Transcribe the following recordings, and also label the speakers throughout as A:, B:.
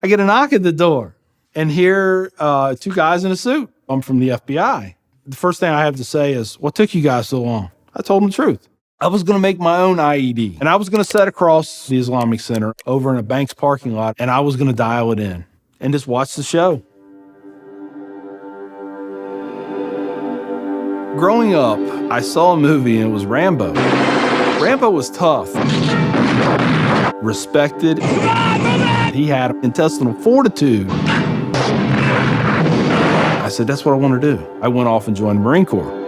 A: I get a knock at the door, and here, two guys in a suit. I'm from the FBI. The first thing I have to say is, what took you guys so long? I told them the truth. I was going to make my own IED, and I was going to set across the Islamic Center over in a bank's parking lot, and I was going to dial it in and just watch the show. Growing up, I saw a movie, and it was Rambo. Rambo was tough, respected. He had intestinal fortitude. I said, that's what I want to do. I went off and joined the Marine Corps.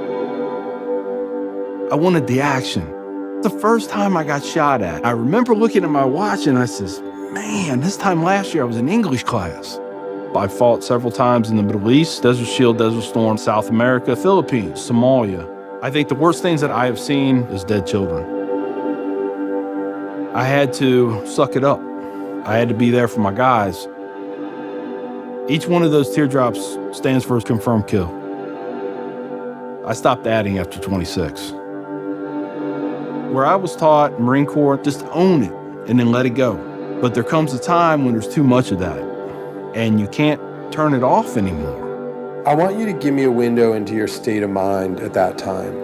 A: I wanted the action. The first time I got shot at, I remember looking at my watch and I says, man, this time last year I was in English class. I fought several times in the Middle East, Desert Shield, Desert Storm, South America, Philippines, Somalia. I think the worst things that I have seen is dead children. I had to suck it up. I had to be there for my guys. Each one of those teardrops stands for a confirmed kill. I stopped adding after 26. Where I was taught, Marine Corps, just own it and then let it go. But there comes a time when there's too much of that and you can't turn it off anymore.
B: I want you to give me a window into your state of mind at that time.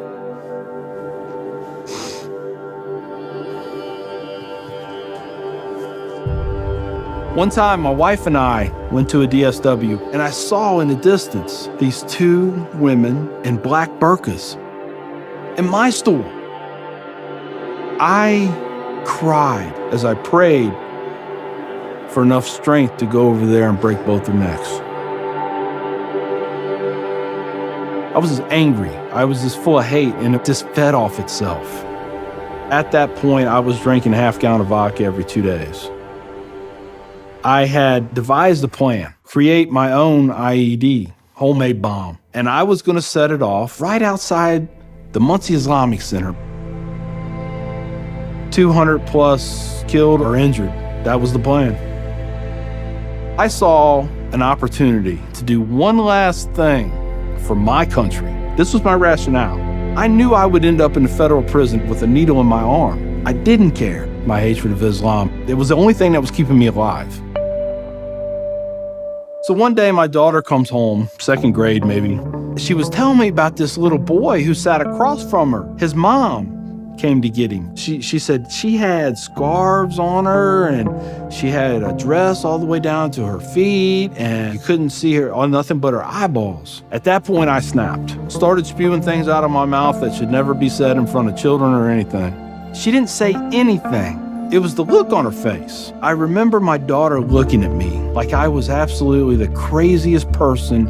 A: One time, my wife and I went to a DSW, and I saw in the distance these two women in black burkas in my store. I cried as I prayed for enough strength to go over there and break both their necks. I was just angry. I was just full of hate, and it just fed off itself. At that point, I was drinking a half-gallon of vodka every 2 days. I had devised a plan, create my own IED, homemade bomb, and I was going to set it off right outside the Muncie Islamic Center. 200 plus killed or injured. That was the plan. I saw an opportunity to do one last thing for my country. This was my rationale. I knew I would end up in a federal prison with a needle in my arm. I didn't care. My hatred of Islam, it was the only thing that was keeping me alive. So one day my daughter comes home, second grade maybe. She was telling me about this little boy who sat across from her. His mom came to get him. She said she had scarves on her and she had a dress all the way down to her feet and you couldn't see her on nothing but her eyeballs. At that point I snapped, started spewing things out of my mouth that should never be said in front of children or anything. She didn't say anything. It was the look on her face. I remember my daughter looking at me like I was absolutely the craziest person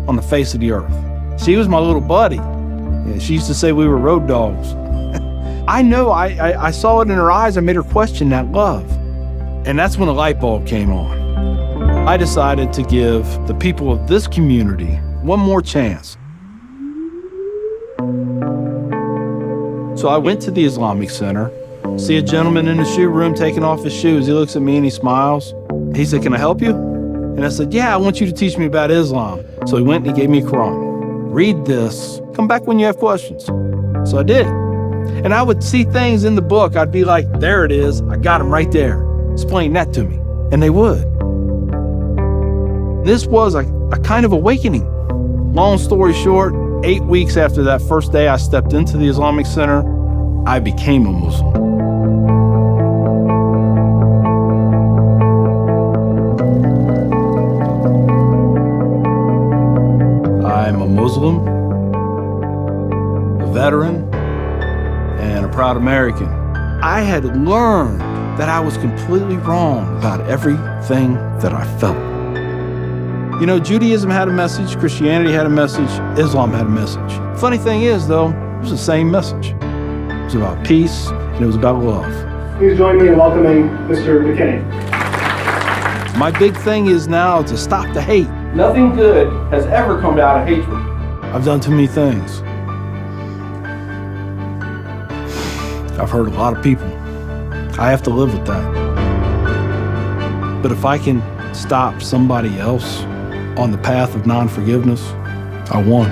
A: on the face of the earth. She was my little buddy. She used to say we were road dogs. I know I saw it in her eyes. I made her question that love. And that's when a light bulb came on. I decided to give the people of this community one more chance. So I went to the Islamic Center, see a gentleman in the shoe room taking off his shoes. He looks at me and he smiles. He said, "Can I help you?" And I said, "Yeah, I want you to teach me about Islam." So he went and he gave me a Quran. "Read this. Come back when you have questions." So I did. And I would see things in the book. I'd be like, there it is. I got them right there. Explain that to me. And they would. This was a kind of awakening. Long story short, 8 weeks after that first day I stepped into the Islamic Center, I became a Muslim. I'm a Muslim, a veteran, and a proud American. I had learned that I was completely wrong about everything that I felt. You know, Judaism had a message, Christianity had a message, Islam had a message. Funny thing is, though, it was the same message. It was about peace, and it was about love.
C: Please join me in welcoming Mr. McKinney.
A: My big thing is now to stop the hate. Nothing good has ever come out of hatred. I've done too many things. I've hurt a lot of people. I have to live with that. But if I can stop somebody else on the path of non-forgiveness, I won.